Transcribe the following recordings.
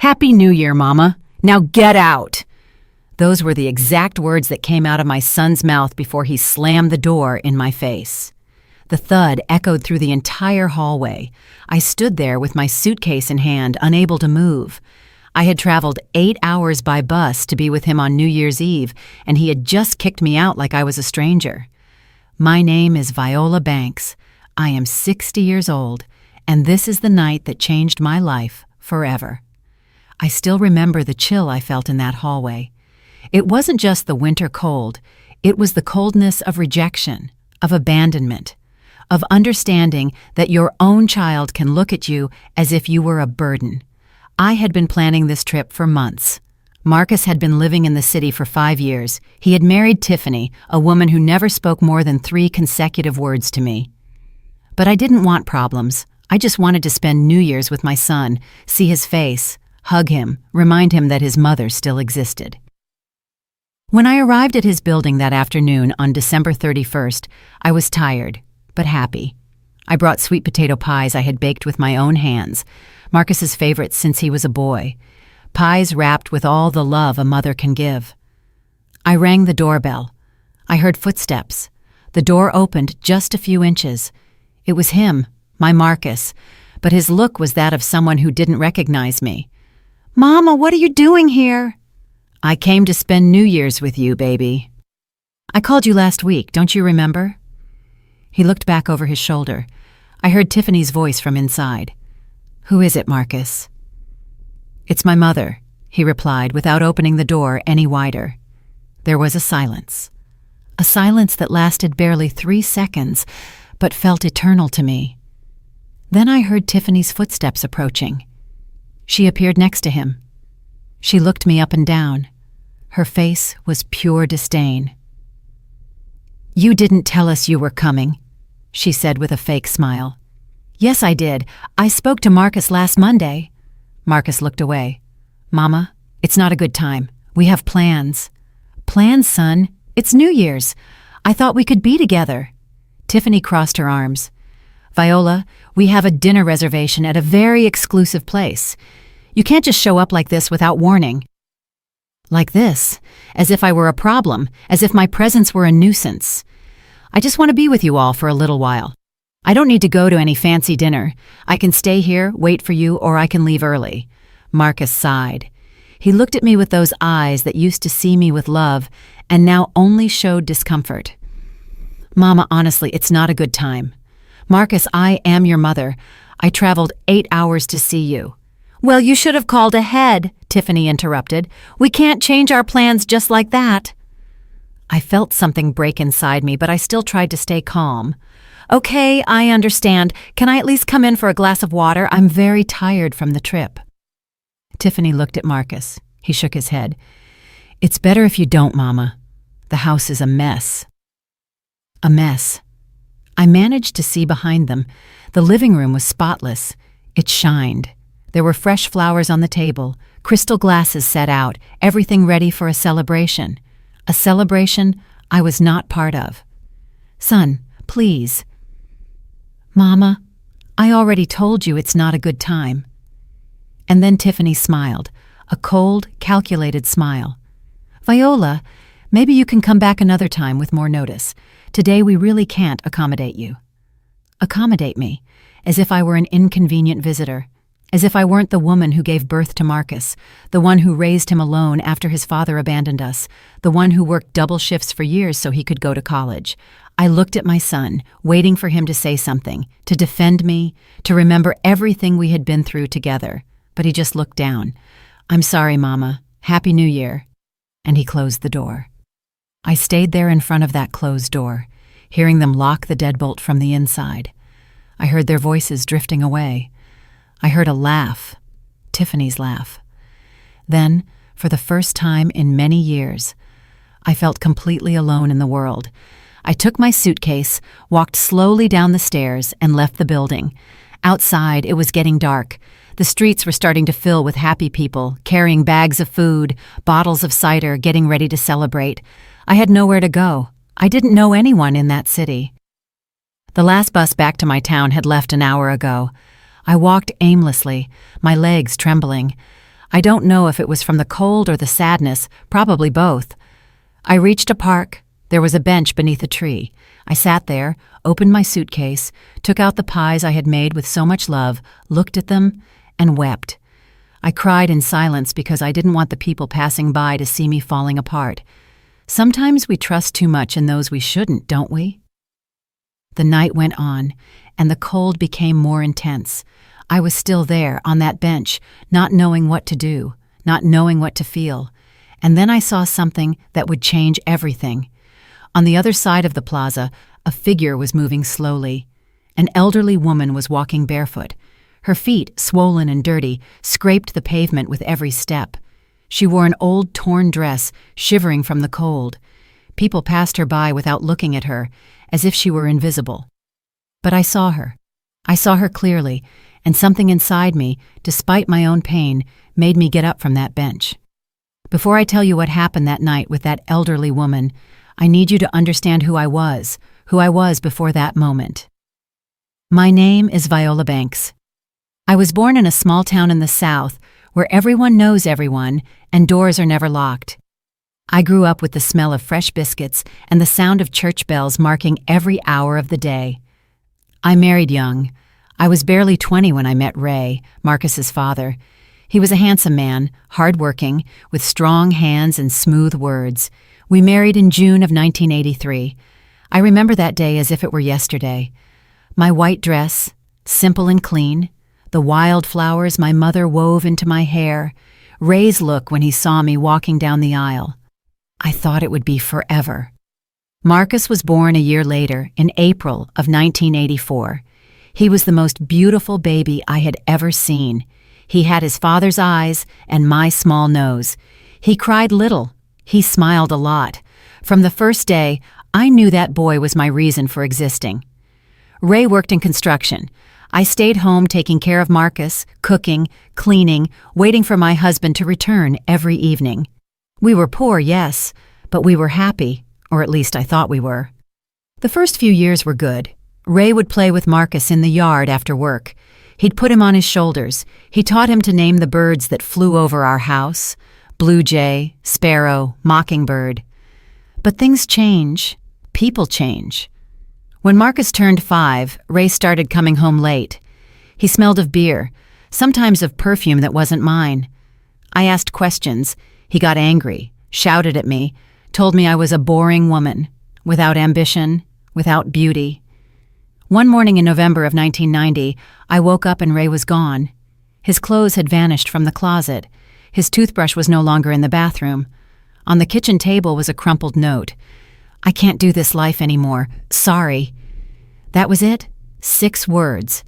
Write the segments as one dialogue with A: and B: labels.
A: "Happy New Year, Mama. Now get out." Those were the exact words that came out of my son's mouth before he slammed the door in my face. The thud echoed through the entire hallway. I stood there with my suitcase in hand, unable to move. I had traveled 8 hours by bus to be with him on New Year's Eve, and he had just kicked me out like I was a stranger. My name is Viola Banks. I am 60 years old, and this is the night that changed my life forever. I still remember the chill I felt in that hallway. It wasn't just the winter cold, it was the coldness of rejection, of abandonment, of understanding that your own child can look at you as if you were a burden. I had been planning this trip for months. Marcus had been living in the city for 5 years. He had married Tiffany, a woman who never spoke more than 3 consecutive words to me. But I didn't want problems. I just wanted to spend New Year's with my son, see his face, hug him, remind him that his mother still existed. When I arrived at his building that afternoon on December 31st, I was tired, but happy. I brought sweet potato pies I had baked with my own hands, Marcus's favorites since he was a boy, pies wrapped with all the love a mother can give. I rang the doorbell. I heard footsteps. The door opened just a few inches. It was him, my Marcus, but his look was that of someone who didn't recognize me. "Mama, what are you doing here?" "I came to spend New Year's with you, baby." "I called you last week, don't you remember?" He looked back over his shoulder. I heard Tiffany's voice from inside. "Who is it, Marcus?" "It's my mother," he replied without opening the door any wider. There was a silence that lasted barely 3 seconds, but felt eternal to me. Then I heard Tiffany's footsteps approaching. She appeared next to him. She looked me up and down. Her face was pure disdain. "You didn't tell us you were coming," she said with a fake smile. "Yes, I did. I spoke to Marcus last Monday." Marcus looked away. "Mama, it's not a good time. We have plans." "Plans, son? It's New Year's. I thought we could be together." Tiffany crossed her arms. "Viola, we have a dinner reservation at a very exclusive place. You can't just show up like this without warning." Like this, as if I were a problem, as if my presence were a nuisance. "I just want to be with you all for a little while. I don't need to go to any fancy dinner. I can stay here, wait for you, or I can leave early." Marcus sighed. He looked at me with those eyes that used to see me with love and now only showed discomfort. "Mama, honestly, it's not a good time." "Marcus, I am your mother. I traveled 8 hours to see you." "Well, you should have called ahead," Tiffany interrupted. "We can't change our plans just like that." I felt something break inside me, but I still tried to stay calm. "Okay, I understand. Can I at least come in for a glass of water? I'm very tired from the trip." Tiffany looked at Marcus. He shook his head. "It's better if you don't, Mama. The house is a mess." A mess. I managed to see behind them. The living room was spotless. It shined. There were fresh flowers on the table, crystal glasses set out, everything ready for a celebration. A celebration I was not part of. "Son, please." "Mama, I already told you it's not a good time." And then Tiffany smiled, a cold, calculated smile. "Viola, maybe you can come back another time with more notice. Today we really can't accommodate you." Accommodate me, as if I were an inconvenient visitor. As if I weren't the woman who gave birth to Marcus, the one who raised him alone after his father abandoned us, the one who worked double shifts for years so he could go to college. I looked at my son, waiting for him to say something, to defend me, to remember everything we had been through together. But he just looked down. "I'm sorry, Mama. Happy New Year." And he closed the door. I stayed there in front of that closed door, hearing them lock the deadbolt from the inside. I heard their voices drifting away. I heard a laugh, Tiffany's laugh. Then, for the first time in many years, I felt completely alone in the world. I took my suitcase, walked slowly down the stairs, and left the building. Outside, it was getting dark. The streets were starting to fill with happy people, carrying bags of food, bottles of cider, getting ready to celebrate. I had nowhere to go. I didn't know anyone in that city. The last bus back to my town had left an hour ago. I walked aimlessly, my legs trembling. I don't know if it was from the cold or the sadness, probably both. I reached a park. There was a bench beneath a tree. I sat there, opened my suitcase, took out the pies I had made with so much love, looked at them, and wept. I cried in silence because I didn't want the people passing by to see me falling apart. Sometimes we trust too much in those we shouldn't, don't we? The night went on, and the cold became more intense. I was still there, on that bench, not knowing what to do, not knowing what to feel. And then I saw something that would change everything. On the other side of the plaza, a figure was moving slowly. An elderly woman was walking barefoot. Her feet, swollen and dirty, scraped the pavement with every step. She wore an old, torn dress, shivering from the cold. People passed her by without looking at her, as if she were invisible. But I saw her. I saw her clearly, and something inside me, despite my own pain, made me get up from that bench. Before I tell you what happened that night with that elderly woman, I need you to understand who I was before that moment. My name is Viola Banks. I was born in a small town in the South where everyone knows everyone and doors are never locked. I grew up with the smell of fresh biscuits and the sound of church bells marking every hour of the day. I married young. I was barely 20 when I met Ray, Marcus's father. He was a handsome man, hard-working, with strong hands and smooth words. We married in June of 1983. I remember that day as if it were yesterday. My white dress, simple and clean, the wildflowers my mother wove into my hair, Ray's look when he saw me walking down the aisle. I thought it would be forever. Marcus was born a year later, in April of 1984. He was the most beautiful baby I had ever seen. He had his father's eyes and my small nose. He cried little. He smiled a lot. From the first day, I knew that boy was my reason for existing. Ray worked in construction. I stayed home taking care of Marcus, cooking, cleaning, waiting for my husband to return every evening. We were poor, yes, but we were happy, or at least I thought we were. The first few years were good. Ray would play with Marcus in the yard after work. He'd put him on his shoulders. He taught him to name the birds that flew over our house: blue jay, sparrow, mockingbird. But things change. People change. When Marcus turned 5, Ray started coming home late. He smelled of beer, sometimes of perfume that wasn't mine. I asked questions. He got angry, shouted at me, told me I was a boring woman, without ambition, without beauty. One morning in November of 1990, I woke up and Ray was gone. His clothes had vanished from the closet. His toothbrush was no longer in the bathroom. On the kitchen table was a crumpled note. "I can't do this life anymore. Sorry." That was it. 6 words.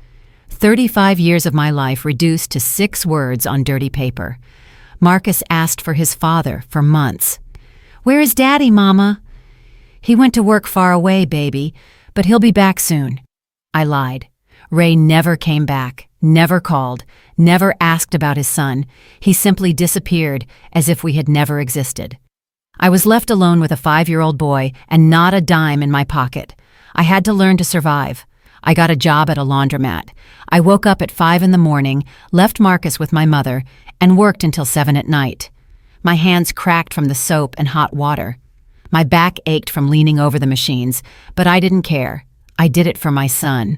A: 35 years of my life reduced to 6 words on dirty paper. Marcus asked for his father for months. "Where is Daddy, Mama?" "He went to work far away, baby, but he'll be back soon." I lied. Ray never came back, never called, never asked about his son. He simply disappeared as if we had never existed. I was left alone with a 5-year-old boy and not a dime in my pocket. I had to learn to survive. I got a job at a laundromat. I woke up at 5 in the morning, left Marcus with my mother, and worked until 7 at night. My hands cracked from the soap and hot water. My back ached from leaning over the machines, but I didn't care. I did it for my son.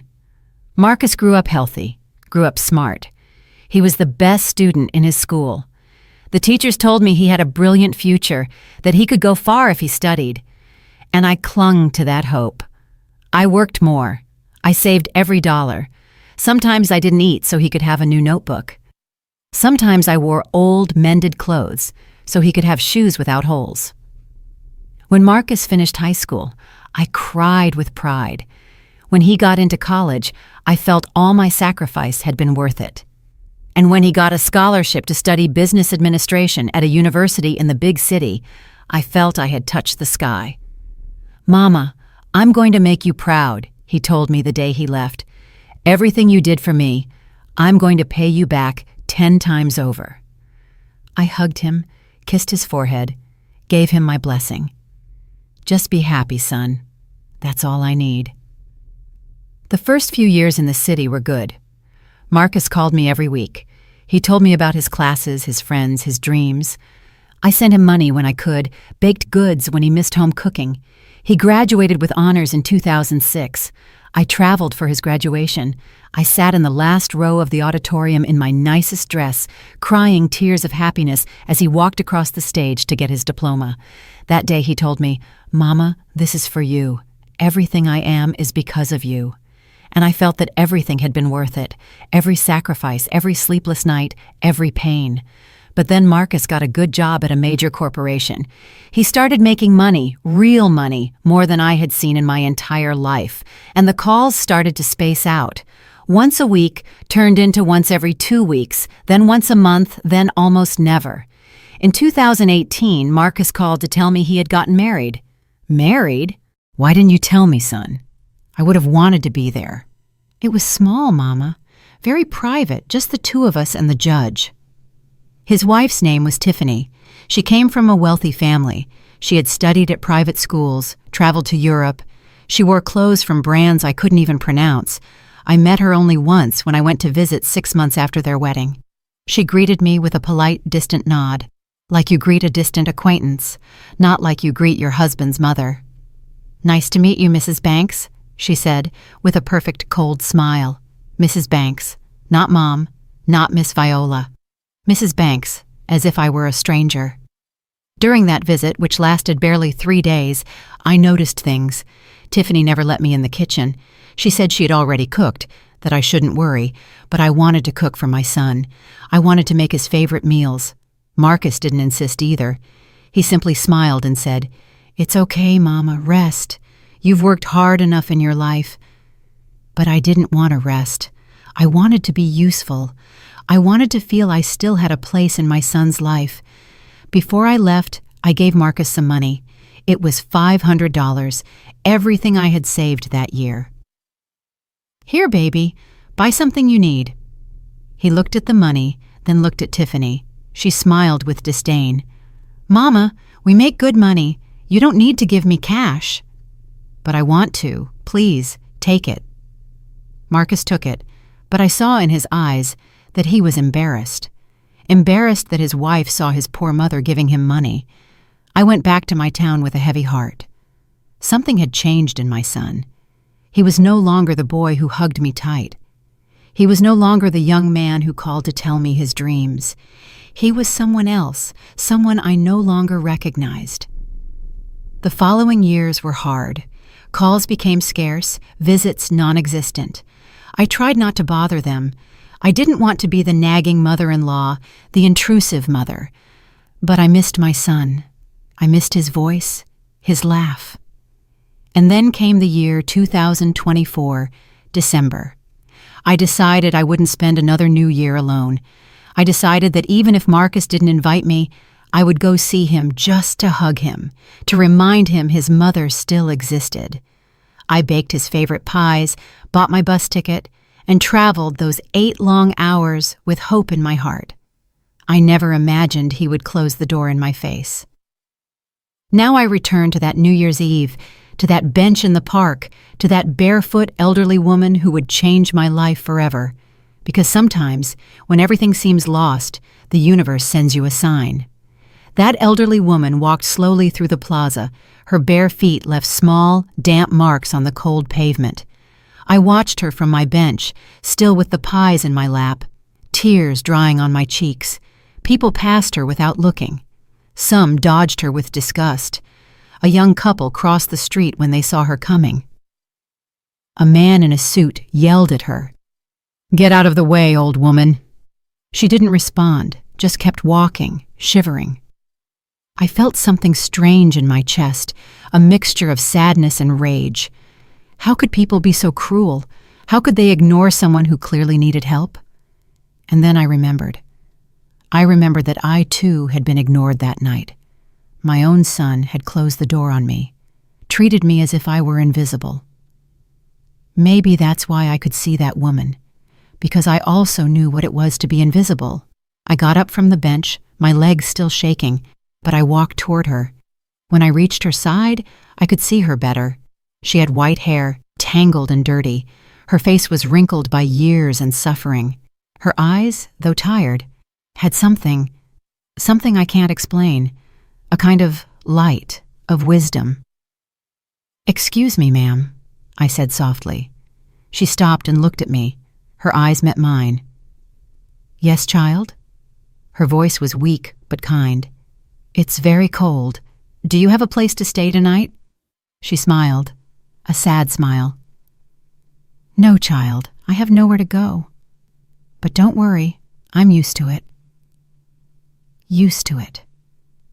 A: Marcus grew up healthy, grew up smart. He was the best student in his school. The teachers told me he had a brilliant future, that he could go far if he studied. And I clung to that hope. I worked more. I saved every dollar. Sometimes I didn't eat so he could have a new notebook. Sometimes I wore old, mended clothes so he could have shoes without holes. When Marcus finished high school, I cried with pride. When he got into college, I felt all my sacrifice had been worth it. And when he got a scholarship to study business administration at a university in the big city, I felt I had touched the sky. "Mama, I'm going to make you proud," he told me the day he left. "Everything you did for me, I'm going to pay you back 10 times over." I hugged him, kissed his forehead, gave him my blessing. "Just be happy, son. That's all I need." The first few years in the city were good. Marcus called me every week. He told me about his classes, his friends, his dreams. I sent him money when I could, baked goods when he missed home cooking. He graduated with honors in 2006. I traveled for his graduation. I sat in the last row of the auditorium in my nicest dress, crying tears of happiness as he walked across the stage to get his diploma. That day he told me, "Mama, this is for you. Everything I am is because of you." And I felt that everything had been worth it. Every sacrifice, every sleepless night, every pain. But then Marcus got a good job at a major corporation. He started making money, real money, more than I had seen in my entire life. And the calls started to space out. Once a week turned into once every 2 weeks, then once a month, then almost never. In 2018, Marcus called to tell me he had gotten married. Married? Why didn't you tell me, son? I would have wanted to be there. It was small, Mama. Very private, just the two of us and the judge. His wife's name was Tiffany. She came from a wealthy family. She had studied at private schools, traveled to Europe. She wore clothes from brands I couldn't even pronounce. I met her only once when I went to visit 6 months after their wedding. She greeted me with a polite, distant nod, like you greet a distant acquaintance, not like you greet your husband's mother. "Nice to meet you, Mrs. Banks," she said, with a perfect cold smile. Mrs. Banks, not Mom, not Miss Viola. Mrs. Banks, as if I were a stranger. During that visit, which lasted barely 3 days, I noticed things. Tiffany never let me in the kitchen. She said she had already cooked, that I shouldn't worry, but I wanted to cook for my son. I wanted to make his favorite meals. Marcus didn't insist either. He simply smiled and said, "It's okay, Mama, rest. You've worked hard enough in your life." But I didn't want to rest. I wanted to be useful. I wanted to feel I still had a place in my son's life. Before I left, I gave Marcus some money. It was $500, everything I had saved that year. "Here, baby, buy something you need." He looked at the money, then looked at Tiffany. She smiled with disdain. "Mama, we make good money. You don't need to give me cash." "But I want to. Please, take it." Marcus took it, but I saw in his eyes that he was embarrassed. Embarrassed that his wife saw his poor mother giving him money. I went back to my town with a heavy heart. Something had changed in my son. He was no longer the boy who hugged me tight. He was no longer the young man who called to tell me his dreams. He was someone else, someone I no longer recognized. The following years were hard. Calls became scarce, visits non-existent. I tried not to bother them. I didn't want to be the nagging mother-in-law, the intrusive mother. But I missed my son. I missed his voice, his laugh. And then came the year 2024, December. I decided I wouldn't spend another New Year alone. I decided that even if Marcus didn't invite me, I would go see him just to hug him, to remind him his mother still existed. I baked his favorite pies, bought my bus ticket, and traveled those 8 long hours with hope in my heart. I never imagined he would close the door in my face. Now I return to that New Year's Eve, to that bench in the park, to that barefoot elderly woman who would change my life forever. Because sometimes, when everything seems lost, the universe sends you a sign. That elderly woman walked slowly through the plaza. Her bare feet left small, damp marks on the cold pavement. I watched her from my bench, still with the pies in my lap, tears drying on my cheeks. People passed her without looking. Some dodged her with disgust. A young couple crossed the street when they saw her coming. A man in a suit yelled at her, "Get out of the way, old woman." She didn't respond, just kept walking, shivering. I felt something strange in my chest, a mixture of sadness and rage. How could people be so cruel? How could they ignore someone who clearly needed help? And then I remembered. I remembered that I, too, had been ignored that night. My own son had closed the door on me, treated me as if I were invisible. Maybe that's why I could see that woman, because I also knew what it was to be invisible. I got up from the bench, my legs still shaking, but I walked toward her. When I reached her side, I could see her better. She had white hair, tangled and dirty. Her face was wrinkled by years and suffering. Her eyes, though tired, had something I can't explain, a kind of light, of wisdom. "Excuse me, ma'am," I said softly. She stopped and looked at me. Her eyes met mine. "Yes, child?" Her voice was weak but kind. "It's very cold. Do you have a place to stay tonight?" She smiled, a sad smile. "No, child, I have nowhere to go. But don't worry, I'm used to it." Used to it.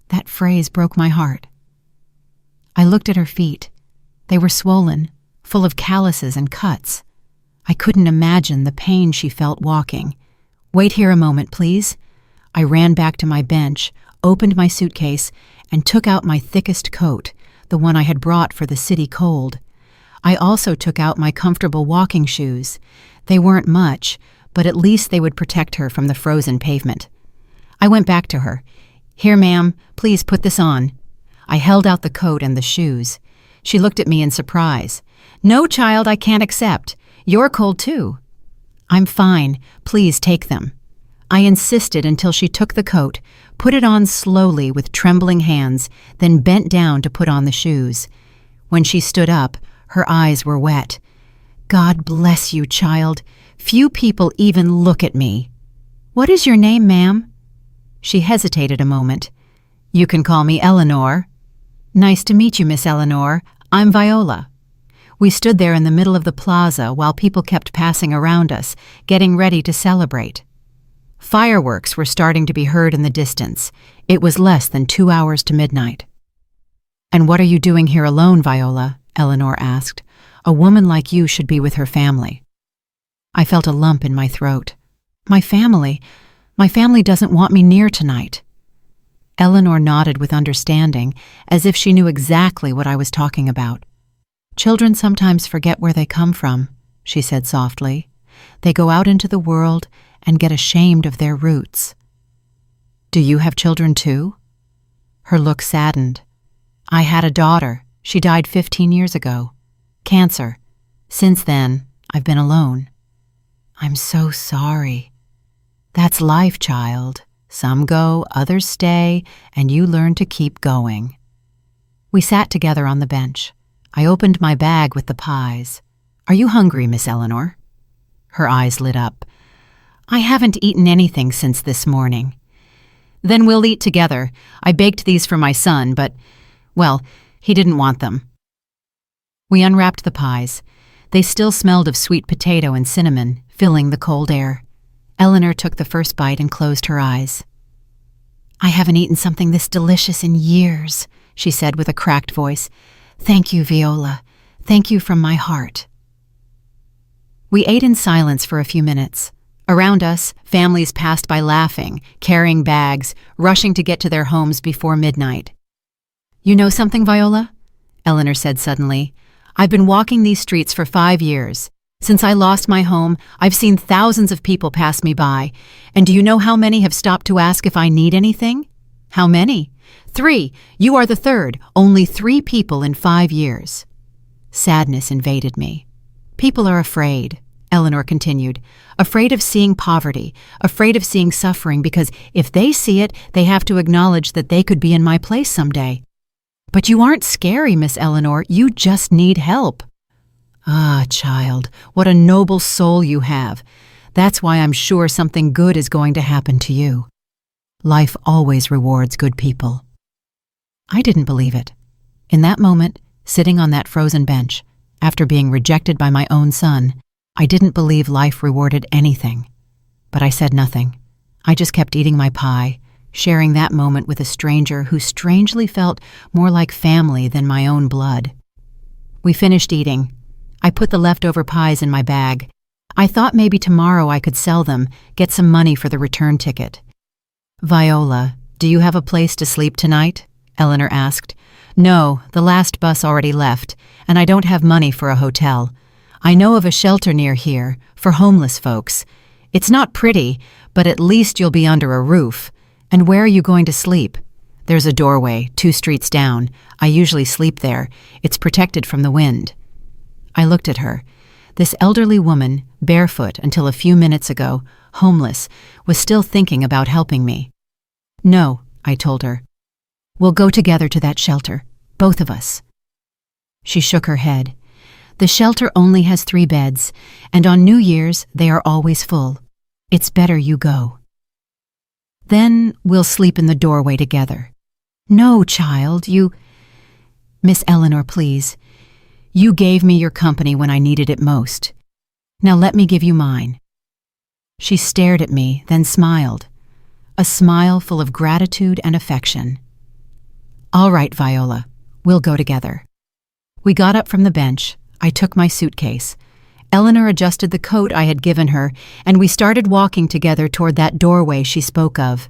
A: That phrase broke my heart. I looked at her feet. They were swollen, full of calluses and cuts. I couldn't imagine the pain she felt walking. "Wait here a moment, please." I ran back to my bench, opened my suitcase, and took out my thickest coat, the one I had brought for the city cold. I also took out my comfortable walking shoes. They weren't much, but at least they would protect her from the frozen pavement. I went back to her. "Here, ma'am, please put this on." I held out the coat and the shoes. She looked at me in surprise. "No, child, I can't accept. You're cold too." "I'm fine. Please take them." I insisted until she took the coat, put it on slowly with trembling hands, then bent down to put on the shoes. When she stood up, her eyes were wet. "God bless you, child. Few people even look at me." "What is your name, ma'am?" She hesitated a moment. "You can call me Eleanor." "Nice to meet you, Miss Eleanor. I'm Viola." We stood there in the middle of the plaza while people kept passing around us, getting ready to celebrate. Fireworks were starting to be heard in the distance. It was less than 2 hours to midnight. "And what are you doing here alone, Viola?" Eleanor asked. "A woman like you should be with her family." I felt a lump in my throat. My family doesn't want me near tonight." Eleanor nodded with understanding, as if she knew exactly what I was talking about. "Children sometimes forget where they come from," she said softly. "They go out into the world and get ashamed of their roots." "Do you have children too?" Her look saddened. "I had a daughter. She died 15 years ago. Cancer. Since then, I've been alone." "I'm so sorry." "That's life, child. Some go, others stay, and you learn to keep going." We sat together on the bench. I opened my bag with the pies. "Are you hungry, Miss Eleanor?" Her eyes lit up. "I haven't eaten anything since this morning." "Then we'll eat together. I baked these for my son, but, well, he didn't want them." We unwrapped the pies. They still smelled of sweet potato and cinnamon, filling the cold air. Eleanor took the first bite and closed her eyes. "I haven't eaten something this delicious in years," she said with a cracked voice. "Thank you, Viola. Thank you from my heart." We ate in silence for a few minutes. Around us, families passed by laughing, carrying bags, rushing to get to their homes before midnight. "You know something, Viola?" Eleanor said suddenly. "I've been walking these streets for 5 years. Since I lost my home, I've seen thousands of people pass me by. And do you know how many have stopped to ask if I need anything?" "How many?" 3. You are the third. Only 3 people in 5 years." Sadness invaded me. "People are afraid," Eleanor continued. "Afraid of seeing poverty, afraid of seeing suffering, because if they see it, they have to acknowledge that they could be in my place someday." "But you aren't scary, Miss Eleanor. You just need help." "Ah, child, what a noble soul you have. That's why I'm sure something good is going to happen to you. Life always rewards good people." I didn't believe it. In that moment, sitting on that frozen bench, after being rejected by my own son, I didn't believe life rewarded anything. But I said nothing. I just kept eating my pie, sharing that moment with a stranger who strangely felt more like family than my own blood. We finished eating. I put the leftover pies in my bag. I thought maybe tomorrow I could sell them, get some money for the return ticket. "Viola, do you have a place to sleep tonight?" Eleanor asked. "No, the last bus already left, and I don't have money for a hotel. I know of a shelter near here, for homeless folks. It's not pretty, but at least you'll be under a roof. And where are you going to sleep?" "There's a doorway, 2 streets down. I usually sleep there. It's protected from the wind." I looked at her. This elderly woman, barefoot until a few minutes ago, homeless, was still thinking about helping me. "No," I told her. "We'll go together to that shelter, both of us." She shook her head. "The shelter only has 3 beds, and on New Year's they are always full. It's better you go. Then we'll sleep in the doorway together." "No, child, you—" "Miss Eleanor, please. You gave me your company when I needed it most. Now let me give you mine." She stared at me, then smiled. A smile full of gratitude and affection. "All right, Viola, we'll go together." We got up from the bench. I took my suitcase. Eleanor adjusted the coat I had given her, and we started walking together toward that doorway she spoke of.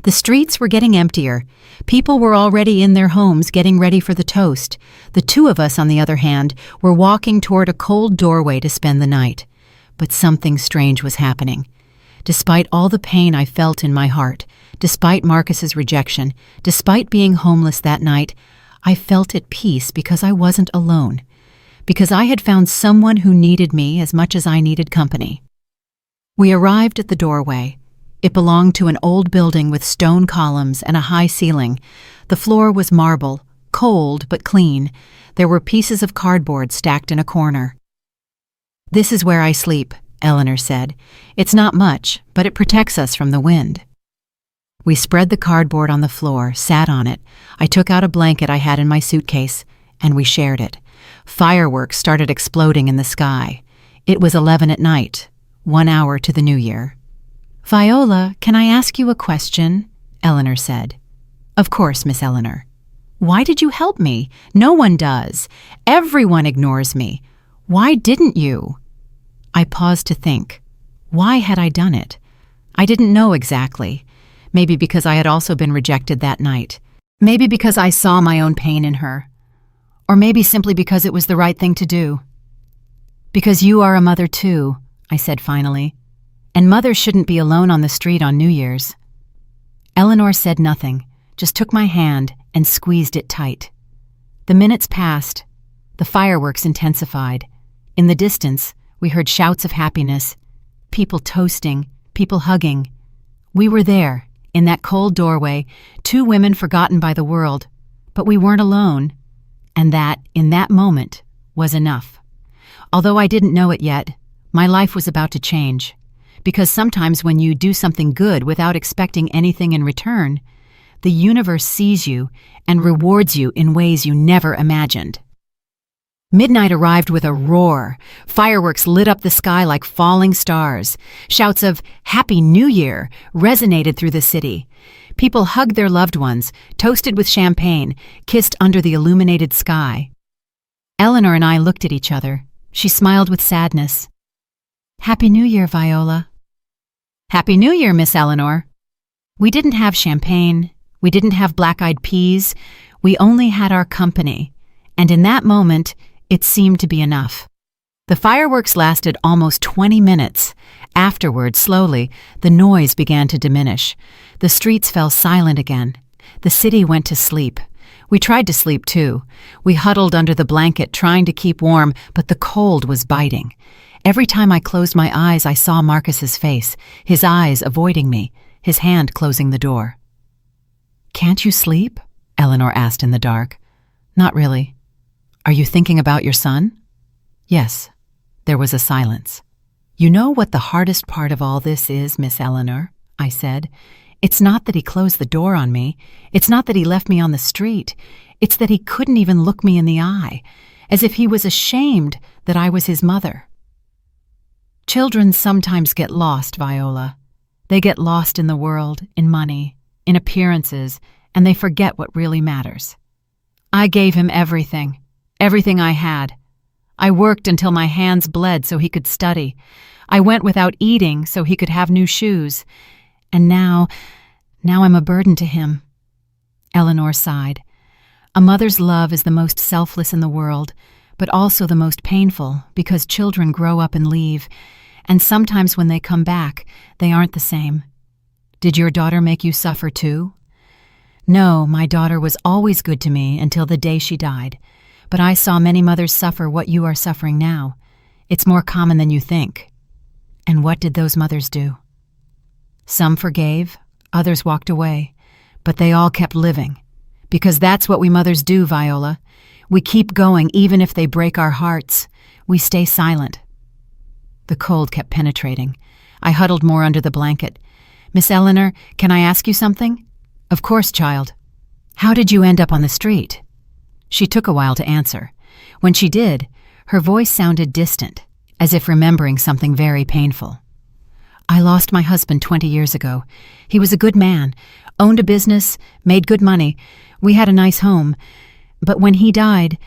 A: The streets were getting emptier. People were already in their homes getting ready for the toast. The 2 of us, on the other hand, were walking toward a cold doorway to spend the night. But something strange was happening. Despite all the pain I felt in my heart, despite Marcus's rejection, despite being homeless that night, I felt at peace because I wasn't alone, because I had found someone who needed me as much as I needed company. We arrived at the doorway. It belonged to an old building with stone columns and a high ceiling. The floor was marble, cold but clean. There were pieces of cardboard stacked in a corner. "This is where I sleep," Eleanor said. "It's not much, but it protects us from the wind." We spread the cardboard on the floor, sat on it. I took out a blanket I had in my suitcase, and we shared it. Fireworks started exploding in the sky. It was 11 at night, 1 hour to the New Year. "Viola, can I ask you a question?" Eleanor said. "Of course, Miss Eleanor." "Why did you help me? No one does. Everyone ignores me. Why didn't you?" I paused to think. Why had I done it? I didn't know exactly. Maybe because I had also been rejected that night. Maybe because I saw my own pain in her. Or maybe simply because it was the right thing to do. "Because you are a mother too," I said finally. "And mothers shouldn't be alone on the street on New Year's." Eleanor said nothing, just took my hand and squeezed it tight. The minutes passed. The fireworks intensified. In the distance, we heard shouts of happiness, people toasting, people hugging. We were there, in that cold doorway, 2 women forgotten by the world, but we weren't alone. And that, in that moment, was enough. Although I didn't know it yet, my life was about to change. Because sometimes when you do something good without expecting anything in return, the universe sees you and rewards you in ways you never imagined. Midnight arrived with a roar. Fireworks lit up the sky like falling stars. Shouts of "Happy New Year" resonated through the city. People hugged their loved ones, toasted with champagne, kissed under the illuminated sky. Eleanor and I looked at each other. She smiled with sadness. "Happy New Year, Viola." "Happy New Year, Miss Eleanor." We didn't have champagne. We didn't have black-eyed peas. We only had our company. And in that moment, it seemed to be enough. The fireworks lasted almost 20 minutes. Afterward, slowly, the noise began to diminish. The streets fell silent again. The city went to sleep. We tried to sleep too. We huddled under the blanket, trying to keep warm, but the cold was biting. Every time I closed my eyes, I saw Marcus's face, his eyes avoiding me, his hand closing the door. "Can't you sleep?" Eleanor asked in the dark. "Not really." "Are you thinking about your son?" "Yes." There was a silence. "You know what the hardest part of all this is, Miss Eleanor?" I said. "It's not that he closed the door on me. It's not that he left me on the street. It's that he couldn't even look me in the eye, as if he was ashamed that I was his mother." Children sometimes get lost, Viola. They get lost in the world, in money, in appearances, and they forget what really matters. I gave him everything I had. I worked until my hands bled so he could study. I went without eating so he could have new shoes. And now I'm a burden to him." Eleanor sighed. "A mother's love is the most selfless in the world, but also the most painful because children grow up and leave, and sometimes when they come back, they aren't the same. Did your daughter make you suffer too?" "No, my daughter was always good to me until the day she died. But I saw many mothers suffer what you are suffering now. It's more common than you think." "And what did those mothers do?" Some forgave, others walked away, but they all kept living. Because that's what we mothers do, Viola. We keep going even if they break our hearts. We stay silent. The cold kept penetrating. I huddled more under the blanket. Miss Eleanor, can I ask you something? Of course, child. How did you end up on the street? She took a while to answer. When she did, her voice sounded distant, as if remembering something very painful. I lost my husband 20 years ago. He was a good man, owned a business, made good money. We had a nice home. But when he died,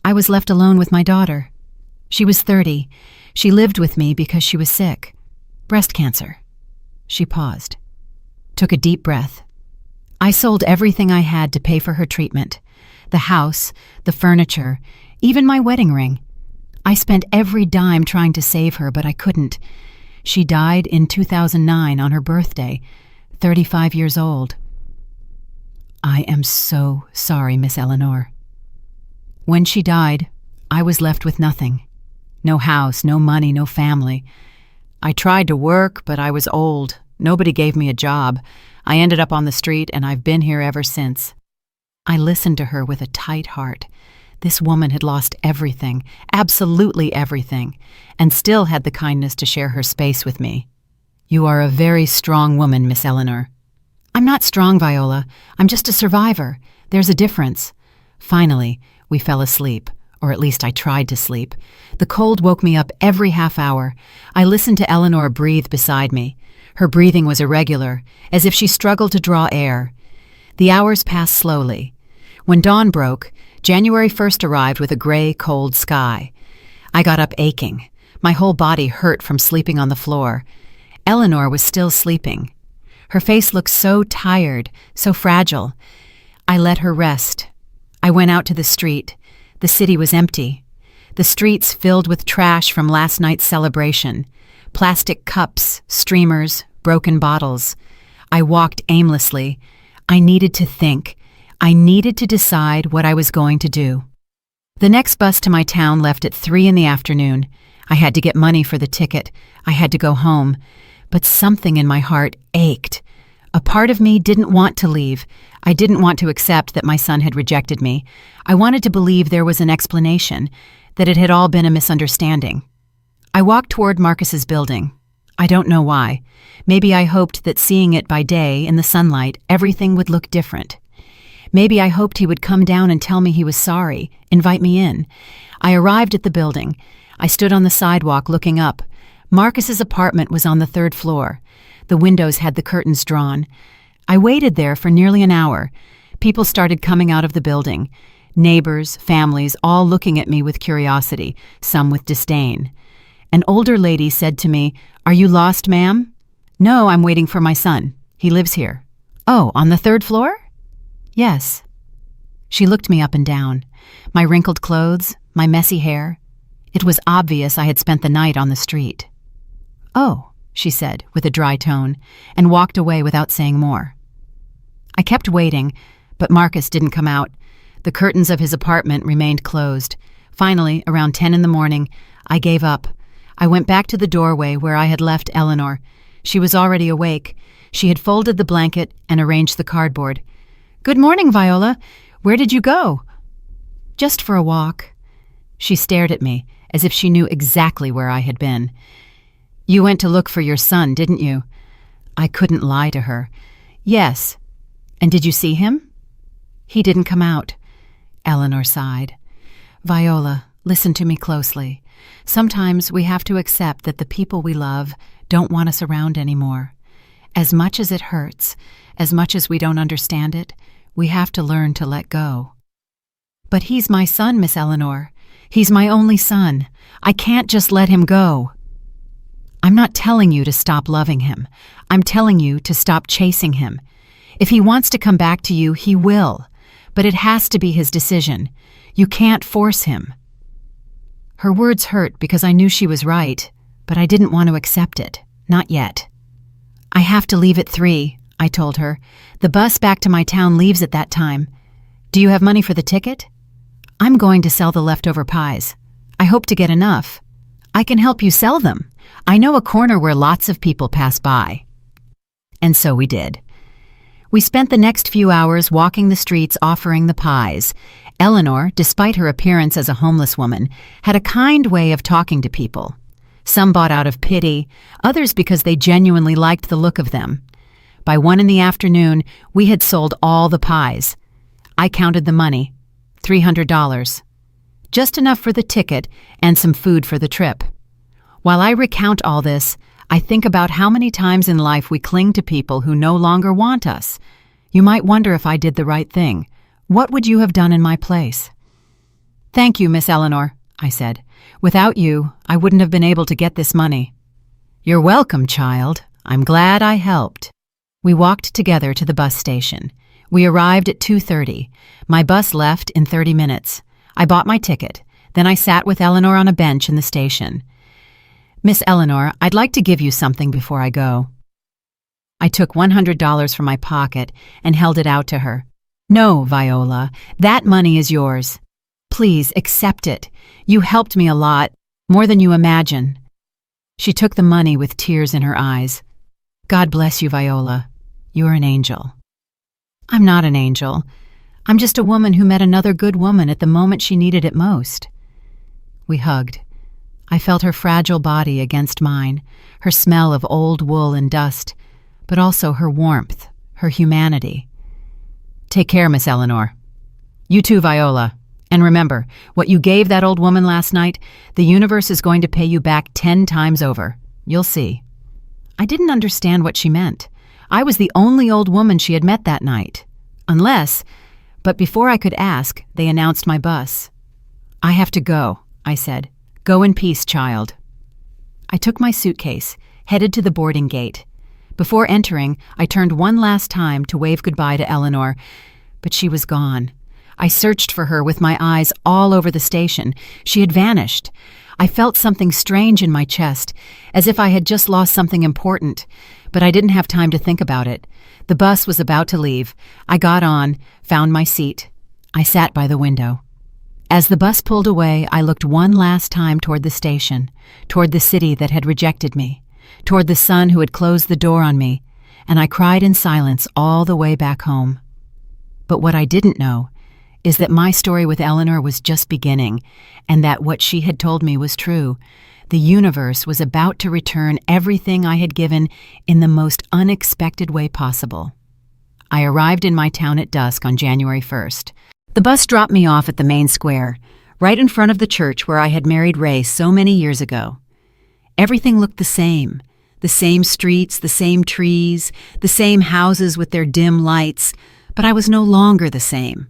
A: I was left alone with my daughter. She was 30. She lived with me because she was sick. Breast cancer. She paused, took a deep breath. I sold everything I had to pay for her treatment. The house, the furniture, even my wedding ring. I spent every dime trying to save her, but I couldn't. She died in 2009 on her birthday, 35 years old. I am so sorry, Miss Eleanor. When she died, I was left with nothing. No house, no money, no family. I tried to work, but I was old. Nobody gave me a job. I ended up on the street, and I've been here ever since. I listened to her with a tight heart. This woman had lost everything, absolutely everything, and still had the kindness to share her space with me. You are a very strong woman, Miss Eleanor. I'm not strong, Viola. I'm just a survivor. There's a difference. Finally, we fell asleep. Or at least I tried to sleep. The cold woke me up every half hour. I listened to Eleanor breathe beside me. Her breathing was irregular, as if she struggled to draw air. The hours passed slowly. When dawn broke, January 1st arrived with a gray, cold sky. I got up aching. My whole body hurt from sleeping on the floor. Eleanor was still sleeping. Her face looked so tired, so fragile. I let her rest. I went out to the street. The city was empty. The streets filled with trash from last night's celebration. Plastic cups, streamers, broken bottles. I walked aimlessly. I needed to think. I needed to decide what I was going to do. The next bus to my town left at 3 in the afternoon. I had to get money for the ticket. I had to go home. But something in my heart ached. A part of me didn't want to leave. I didn't want to accept that my son had rejected me. I wanted to believe there was an explanation, that it had all been a misunderstanding. I walked toward Marcus's building. I don't know why. Maybe I hoped that seeing it by day, in the sunlight, everything would look different. Maybe I hoped he would come down and tell me he was sorry, invite me in. I arrived at the building. I stood on the sidewalk looking up. Marcus's apartment was on the 3rd floor. The windows had the curtains drawn. I waited there for nearly an hour. People started coming out of the building. Neighbors, families, all looking at me with curiosity, some with disdain. An older lady said to me, "Are you lost, ma'am?" "No, I'm waiting for my son. He lives here." "Oh, on the 3rd floor?" "Yes." She looked me up and down. My wrinkled clothes, my messy hair. It was obvious I had spent the night on the street. "Oh," she said with a dry tone, and walked away without saying more. I kept waiting, but Marcus didn't come out. The curtains of his apartment remained closed. Finally, around 10 in the morning, I gave up. I went back to the doorway where I had left Eleanor. She was already awake. She had folded the blanket and arranged the cardboard. "Good morning, Viola. Where did you go?" "Just for a walk." She stared at me, as if she knew exactly where I had been. "You went to look for your son, didn't you?" I couldn't lie to her. "Yes." "And did you see him?" "He didn't come out." Eleanor sighed. "Viola, listen to me closely. Sometimes we have to accept that the people we love don't want us around anymore. As much as it hurts, as much as we don't understand it, we have to learn to let go." "But he's my son, Miss Eleanor. He's my only son. I can't just let him go." "I'm not telling you to stop loving him. I'm telling you to stop chasing him. If he wants to come back to you, he will. But it has to be his decision. You can't force him." Her words hurt because I knew she was right, but I didn't want to accept it. Not yet. "I have to leave at 3, I told her. "The bus back to my town leaves at that time. Do you have money for the ticket?" "I'm going to sell the leftover pies. I hope to get enough." "I can help you sell them. I know a corner where lots of people pass by." And so we did. We spent the next few hours walking the streets offering the pies. Eleanor, despite her appearance as a homeless woman, had a kind way of talking to people. Some bought out of pity, others because they genuinely liked the look of them. By 1 p.m, we had sold all the pies. I counted the money, $300. Just enough for the ticket and some food for the trip. While I recount all this, I think about how many times in life we cling to people who no longer want us. You might wonder if I did the right thing. What would you have done in my place? Thank you, Miss Eleanor, I said. Without you, I wouldn't have been able to get this money. You're welcome, child. I'm glad I helped. We walked together to the bus station. We arrived at 2:30. My bus left in 30 minutes. I bought my ticket. Then I sat with Eleanor on a bench in the station. Miss Eleanor, I'd like to give you something before I go. I took $100 from my pocket and held it out to her. No, Viola, that money is yours. Please accept it. You helped me a lot, more than you imagine. She took the money with tears in her eyes. God bless you, Viola. You're an angel. I'm not an angel. I'm just a woman who met another good woman at the moment she needed it most. We hugged. I felt her fragile body against mine, her smell of old wool and dust, but also her warmth, her humanity. Take care, Miss Eleanor. You too, Viola. And remember, what you gave that old woman last night, the universe is going to pay you back 10 times over. You'll see. I didn't understand what she meant. I was the only old woman she had met that night. But before I could ask, they announced my bus. I have to go, I said. Go in peace, child. I took my suitcase, headed to the boarding gate. Before entering, I turned one last time to wave goodbye to Eleanor, but she was gone. I searched for her with my eyes all over the station. She had vanished. I felt something strange in my chest, as if I had just lost something important, but I didn't have time to think about it. The bus was about to leave. I got on, found my seat. I sat by the window. As the bus pulled away, I looked one last time toward the station, toward the city that had rejected me, toward the son who had closed the door on me, and I cried in silence all the way back home. But what I didn't know is that my story with Eleanor was just beginning, and that what she had told me was true. The universe was about to return everything I had given in the most unexpected way possible. I arrived in my town at dusk on January 1st. The bus dropped me off at the main square, right in front of the church where I had married Ray so many years ago. Everything looked the same streets, the same trees, the same houses with their dim lights, but I was no longer the same.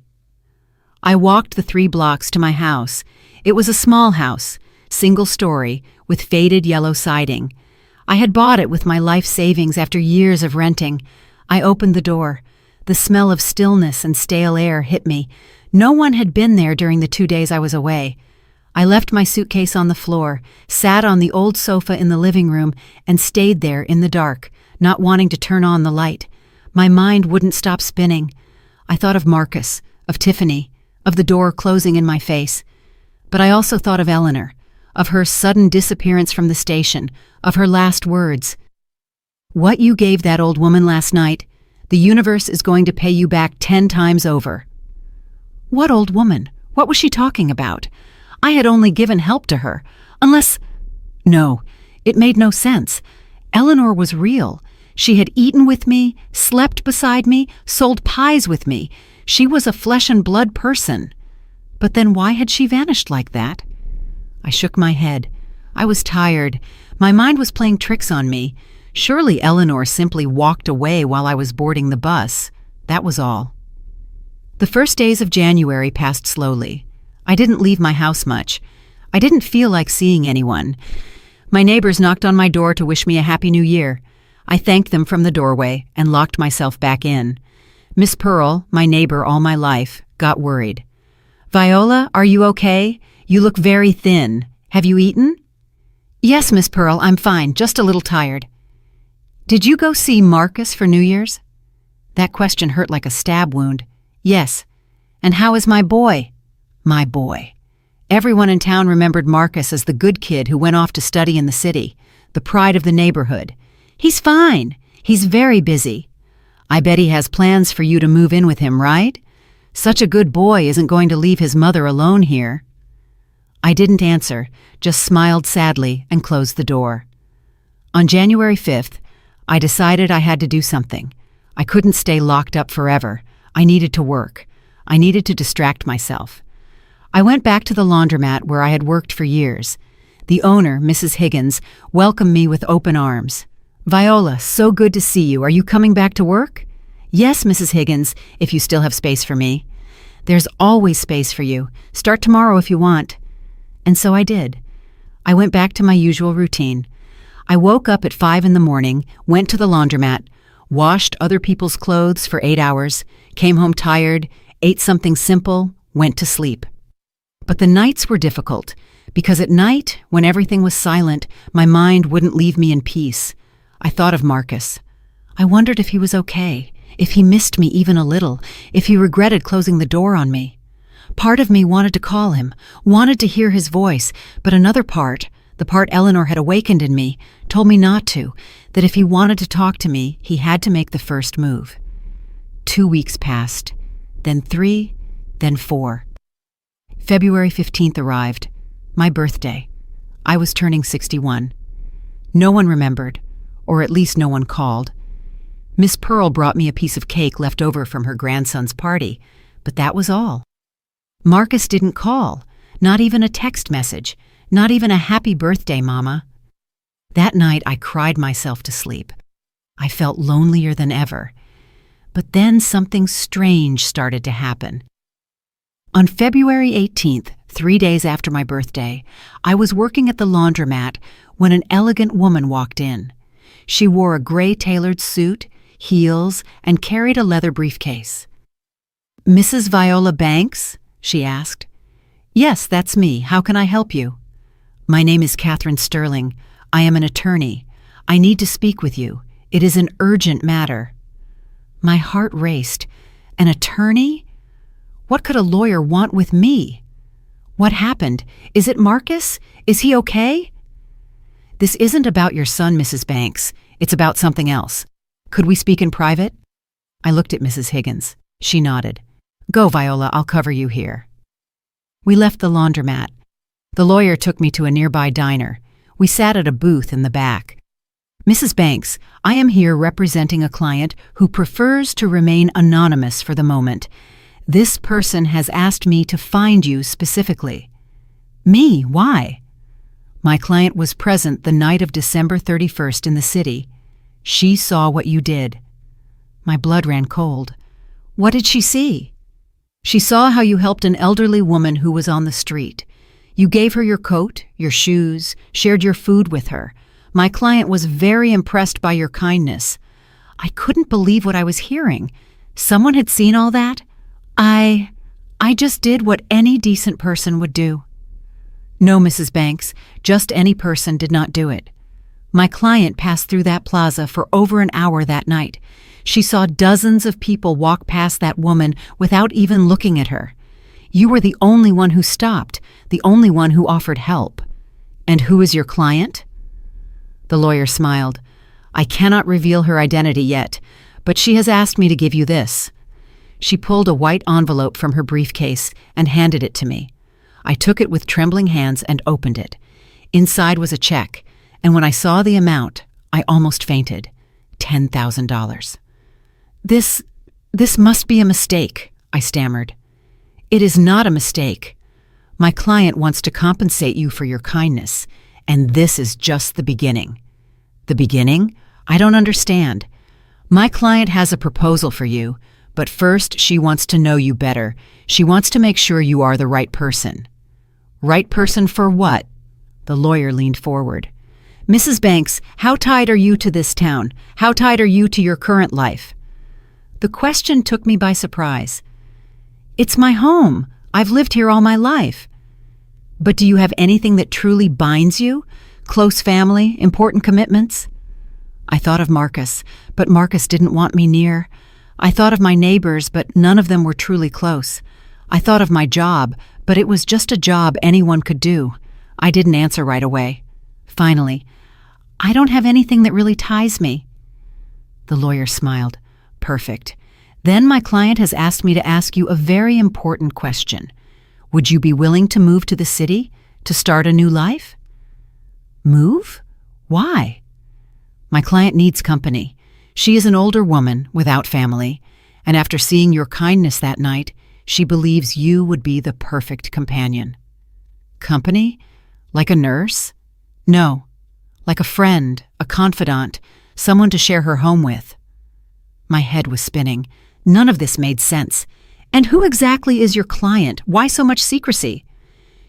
A: I walked the 3 blocks to my house. It was a small house, single story, with faded yellow siding. I had bought it with my life savings after years of renting. I opened the door. The smell of stillness and stale air hit me. No one had been there during the 2 days I was away. I left my suitcase on the floor, sat on the old sofa in the living room, and stayed there in the dark, not wanting to turn on the light. My mind wouldn't stop spinning. I thought of Marcus, of Tiffany, of the door closing in my face. But I also thought of Eleanor, of her sudden disappearance from the station, of her last words. What you gave that old woman last night, the universe is going to pay you back 10 times over. What old woman? What was she talking about? I had only given help to her. No, it made no sense. Eleanor was real. She had eaten with me, slept beside me, sold pies with me. She was a flesh and blood person. But then why had she vanished like that? I shook my head. I was tired. My mind was playing tricks on me. Surely Eleanor simply walked away while I was boarding the bus. That was all. The first days of January passed slowly. I didn't leave my house much. I didn't feel like seeing anyone. My neighbors knocked on my door to wish me a Happy New Year. I thanked them from the doorway and locked myself back in. Miss Pearl, my neighbor all my life, got worried. Viola, are you okay? You look very thin. Have you eaten? Yes, Miss Pearl, I'm fine, just a little tired. Did you go see Marcus for New Year's? That question hurt like a stab wound. Yes. And how is my boy? My boy. Everyone in town remembered Marcus as the good kid who went off to study in the city, the pride of the neighborhood. He's fine. He's very busy. I bet he has plans for you to move in with him, right? Such a good boy isn't going to leave his mother alone here." I didn't answer, just smiled sadly and closed the door. On January 5th, I decided I had to do something. I couldn't stay locked up forever. I needed to work. I needed to distract myself. I went back to the laundromat where I had worked for years. The owner, Mrs. Higgins, welcomed me with open arms. "Viola, so good to see you. Are you coming back to work?" "Yes, Mrs. Higgins, if you still have space for me." "There's always space for you. Start tomorrow if you want." And so I did. I went back to my usual routine. I woke up at 5 in the morning, went to the laundromat, washed other people's clothes for 8 hours, came home tired, ate something simple, went to sleep. But the nights were difficult, because at night, when everything was silent, my mind wouldn't leave me in peace. I thought of Marcus. I wondered if he was okay, if he missed me even a little, if he regretted closing the door on me. Part of me wanted to call him, wanted to hear his voice, but another part, the part Eleanor had awakened in me, told me not to, that if he wanted to talk to me, he had to make the first move. 2 weeks passed, then 3, then 4. February 15th arrived, my birthday. I was turning 61. No one remembered, or at least no one called. Miss Pearl brought me a piece of cake left over from her grandson's party, but that was all. Marcus didn't call, not even a text message, not even a happy birthday, Mama. That night I cried myself to sleep. I felt lonelier than ever. But then something strange started to happen. On February 18th, 3 days after my birthday, I was working at the laundromat when an elegant woman walked in. She wore a gray tailored suit, heels, and carried a leather briefcase. "Mrs. Viola Banks?" she asked. "Yes, that's me. How can I help you?" "My name is Catherine Sterling. I am an attorney. I need to speak with you. It is an urgent matter." My heart raced. An attorney? What could a lawyer want with me? What happened? Is it Marcus? Is he okay? "This isn't about your son, Mrs. Banks. It's about something else. Could we speak in private?" I looked at Mrs. Higgins. She nodded. "Go, Viola, I'll cover you here." We left the laundromat. The lawyer took me to a nearby diner. We sat at a booth in the back. "Mrs. Banks, I am here representing a client who prefers to remain anonymous for the moment. This person has asked me to find you specifically." "Me? Why?" "My client was present the night of December 31st in the city. She saw what you did." My blood ran cold. "What did she see?" "She saw how you helped an elderly woman who was on the street. You gave her your coat, your shoes, shared your food with her. My client was very impressed by your kindness." I couldn't believe what I was hearing. Someone had seen all that? I just did what any decent person would do. "No, Mrs. Banks, just any person did not do it. My client passed through that plaza for over an hour that night. She saw dozens of people walk past that woman without even looking at her. You were the only one who stopped, the only one who offered help." "And who is your client?" The lawyer smiled. "I cannot reveal her identity yet, but she has asked me to give you this." She pulled a white envelope from her briefcase and handed it to me. I took it with trembling hands and opened it. Inside was a check, and when I saw the amount, I almost fainted. $10,000. This must be a mistake," I stammered. "It is not a mistake. My client wants to compensate you for your kindness, and this is just the beginning." "The beginning? I don't understand." "My client has a proposal for you, but first she wants to know you better. She wants to make sure you are the right person." "Right person for what?" The lawyer leaned forward. "Mrs. Banks, how tied are you to this town? How tied are you to your current life?" The question took me by surprise. "It's my home. I've lived here all my life." "But do you have anything that truly binds you? Close family, important commitments?" I thought of Marcus, but Marcus didn't want me near. I thought of my neighbors, but none of them were truly close. I thought of my job, but it was just a job anyone could do. I didn't answer right away. Finally, "I don't have anything that really ties me." The lawyer smiled. Perfect. Then my client has asked me to ask you a very important question. Would you be willing to move to the city to start a new life? Move? Why? My client needs company. She is an older woman without family, and after seeing your kindness that night, she believes you would be the perfect companion. Company? Like a nurse? No. Like a friend, a confidant, someone to share her home with. My head was spinning. None of this made sense. And who exactly is your client? Why so much secrecy?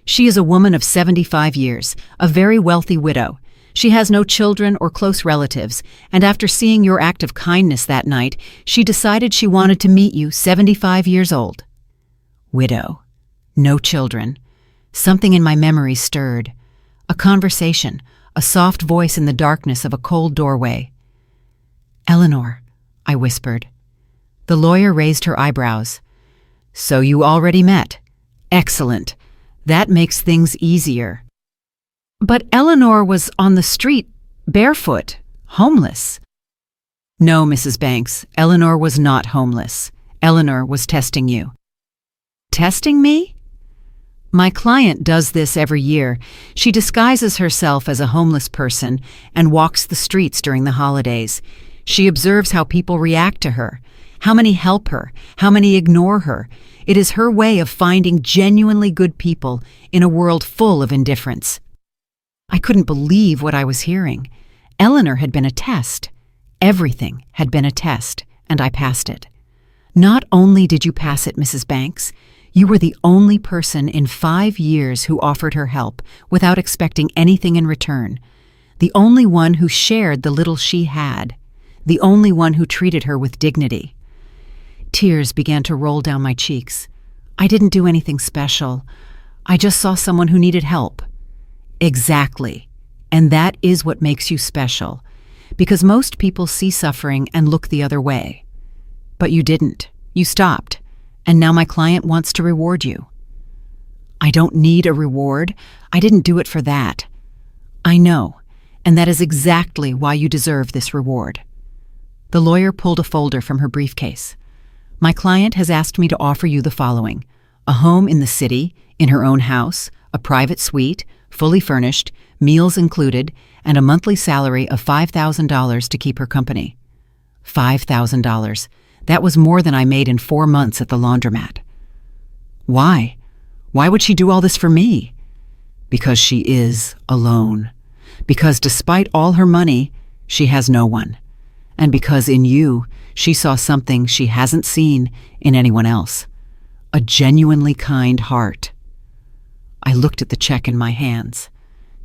A: She is a woman of 75 years, a very wealthy widow. She has no children or close relatives, and after seeing your act of kindness that night, she decided she wanted to meet you, 75 years old. Widow. No children. Something in my memory stirred. A conversation, a soft voice in the darkness of a cold doorway. Eleanor, I whispered. The lawyer raised her eyebrows. So you already met. Excellent. That makes things easier. But Eleanor was on the street, barefoot, homeless. No, Mrs. Banks, Eleanor was not homeless. Eleanor was testing you. Testing me? My client does this every year. She disguises herself as a homeless person and walks the streets during the holidays. She observes how people react to her, how many help her, how many ignore her. It is her way of finding genuinely good people in a world full of indifference. I couldn't believe what I was hearing. Eleanor had been a test. Everything had been a test, and I passed it. Not only did you pass it, Mrs. Banks, you were the only person in 5 years who offered her help without expecting anything in return. The only one who shared the little she had. The only one who treated her with dignity. Tears began to roll down my cheeks. I didn't do anything special. I just saw someone who needed help. Exactly. And that is what makes you special. Because most people see suffering and look the other way. But you didn't. You stopped. And now my client wants to reward you. I don't need a reward. I didn't do it for that. I know. And that is exactly why you deserve this reward. The lawyer pulled a folder from her briefcase. My client has asked me to offer you the following: a home in the city, in her own house, a private suite, fully furnished, meals included, and a monthly salary of $5,000 to keep her company. $5,000. That was more than I made in 4 months at the laundromat. Why? Why would she do all this for me? Because she is alone. Because despite all her money, she has no one. And because in you, she saw something she hasn't seen in anyone else. A genuinely kind heart. I looked at the check in my hands.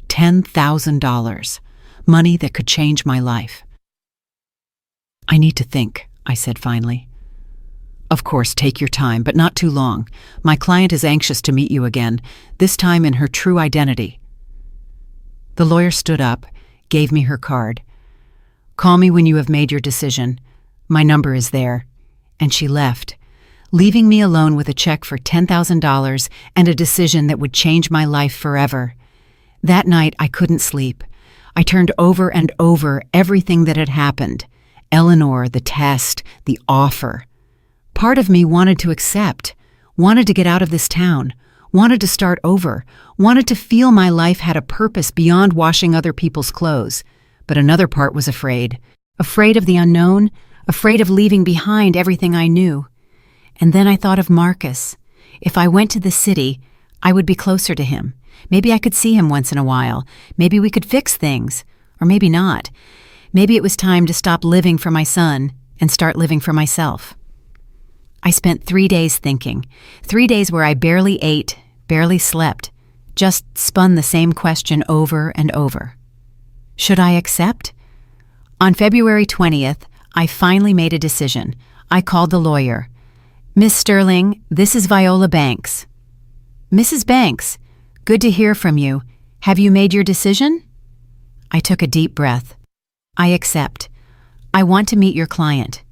A: $10,000. Money that could change my life. I need to think, I said finally. Of course, take your time, but not too long. My client is anxious to meet you again, this time in her true identity. The lawyer stood up, gave me her card. Call me when you have made your decision. My number is there. And she left, leaving me alone with a check for $10,000 and a decision that would change my life forever. That night, I couldn't sleep. I turned over and over everything that had happened. Eleanor, the test, the offer. Part of me wanted to accept, wanted to get out of this town, wanted to start over, wanted to feel my life had a purpose beyond washing other people's clothes. But another part was afraid. Afraid of the unknown, afraid of leaving behind everything I knew. And then I thought of Marcus. If I went to the city, I would be closer to him. Maybe I could see him once in a while. Maybe we could fix things. Or maybe not. Maybe it was time to stop living for my son and start living for myself. I spent 3 days thinking. 3 days where I barely ate, barely slept, just spun the same question over and over. Should I accept? On February 20th, I finally made a decision. I called the lawyer. Miss Sterling, this is Viola Banks. Mrs. Banks, good to hear from you. Have you made your decision? I took a deep breath. I accept. I want to meet your client.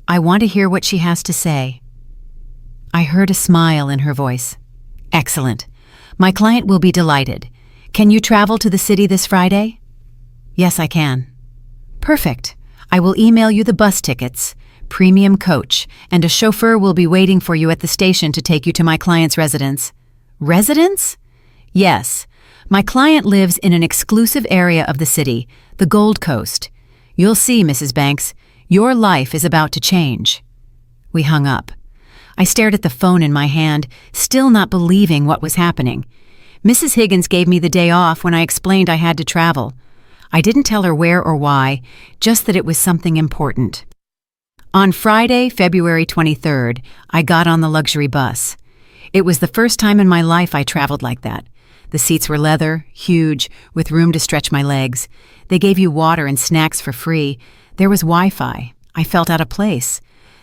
A: I want to hear what she has to say. I heard a smile in her voice. Excellent. My client will be delighted. Can you travel to the city this Friday? Yes, I can. Perfect. I will email you the bus tickets, premium coach, and a chauffeur will be waiting for you at the station to take you to my client's residence. Residence? Yes. My client lives in an exclusive area of the city, the Gold Coast. You'll see, Mrs. Banks, your life is about to change. We hung up. I stared at the phone in my hand, still not believing what was happening. Mrs. Higgins gave me the day off when I explained I had to travel. I didn't tell her where or why, just that it was something important. On Friday, February 23rd, I got on the luxury bus. It was the first time in my life I traveled like that. The seats were leather, huge, with room to stretch my legs. They gave you water and snacks for free. There was Wi-Fi. I felt out of place.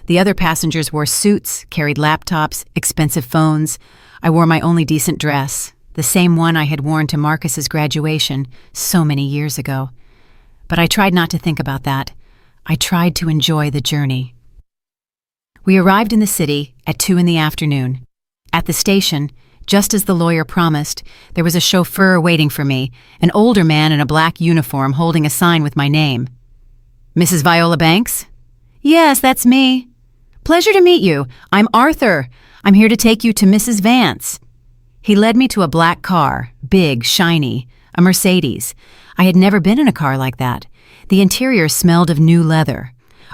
A: The other passengers wore suits, carried laptops, expensive phones. I wore my only decent dress, the same one I had worn to Marcus's graduation so many years ago. But I tried not to think about that. I tried to enjoy the journey. We arrived in the city at 2 p.m. At the station, just as the lawyer promised, there was a chauffeur waiting for me, an older man in a black uniform holding a sign with my name. Mrs. Viola Banks? Yes, that's me. Pleasure to meet you. I'm Arthur. I'm here to take you to Mrs. Vance. He led me to a black car, big, shiny, a Mercedes. I had never been in a car like that. The interior smelled of new leather.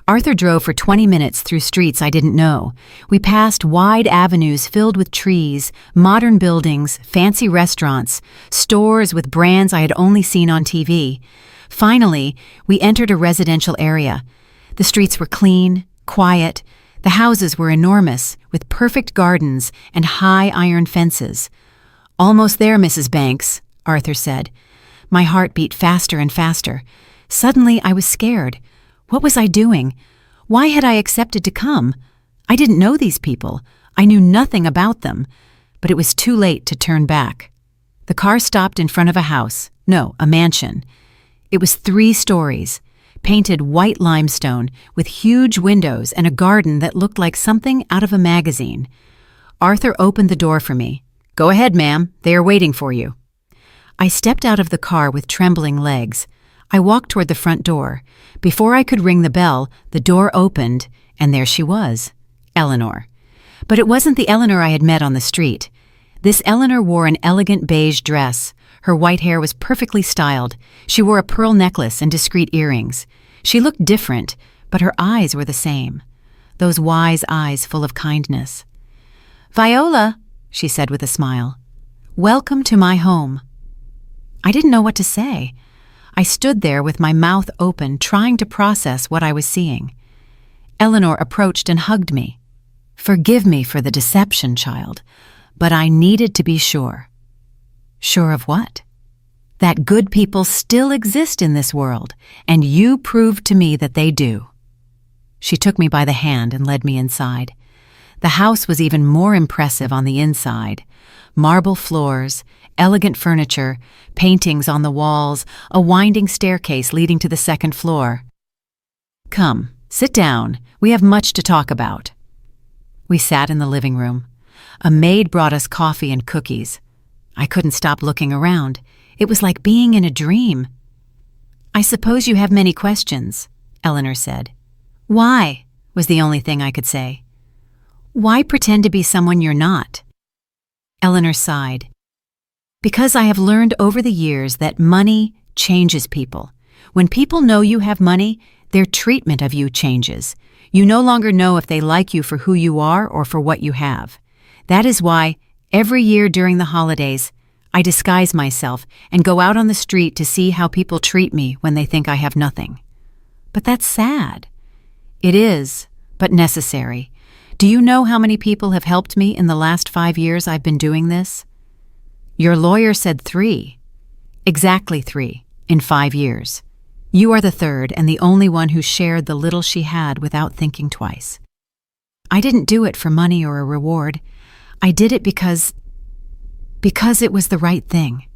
A: Arthur drove for 20 minutes through streets I didn't know. We passed wide avenues filled with trees, modern buildings, fancy restaurants, stores with brands I had only seen on TV. Finally, we entered a residential area. The streets were clean, quiet. The houses were enormous, with perfect gardens and high iron fences. Almost there, Mrs. Banks, Arthur said. My heart beat faster and faster. Suddenly, I was scared. What was I doing? Why had I accepted to come? I didn't know these people. I knew nothing about them. But it was too late to turn back. The car stopped in front of a house. No, a mansion. It was 3 stories, painted white limestone, with huge windows and a garden that looked like something out of a magazine. Arthur opened the door for me. Go ahead, ma'am. They are waiting for you. I stepped out of the car with trembling legs. I walked toward the front door. Before I could ring the bell, the door opened, and there she was, Eleanor. But it wasn't the Eleanor I had met on the street. This Eleanor wore an elegant beige dress. Her white hair was perfectly styled. She wore a pearl necklace and discreet earrings. She looked different, but her eyes were the same. Those wise eyes full of kindness. Viola, she said with a smile, welcome to my home. I didn't know what to say. I stood there with my mouth open, trying to process what I was seeing. Eleanor approached and hugged me. Forgive me for the deception, child, but I needed to be sure. Sure of what? That good people still exist in this world, and you proved to me that they do. She took me by the hand and led me inside. The house was even more impressive on the inside. Marble floors, elegant furniture, paintings on the walls, a winding staircase leading to the second floor. Come, sit down. We have much to talk about. We sat in the living room. A maid brought us coffee and cookies. I couldn't stop looking around. It was like being in a dream. I suppose you have many questions, Eleanor said. Why? Was the only thing I could say. Why pretend to be someone you're not? Eleanor sighed. Because I have learned over the years that money changes people. When people know you have money, their treatment of you changes. You no longer know if they like you for who you are or for what you have. That is why, every year during the holidays, I disguise myself and go out on the street to see how people treat me when they think I have nothing. But that's sad. It is, but necessary. Do you know how many people have helped me in the last 5 years I've been doing this? Your lawyer said 3. Exactly 3, in 5 years. You are the 3rd and the only one who shared the little she had without thinking twice. I didn't do it for money or a reward. I did it because it was the right thing.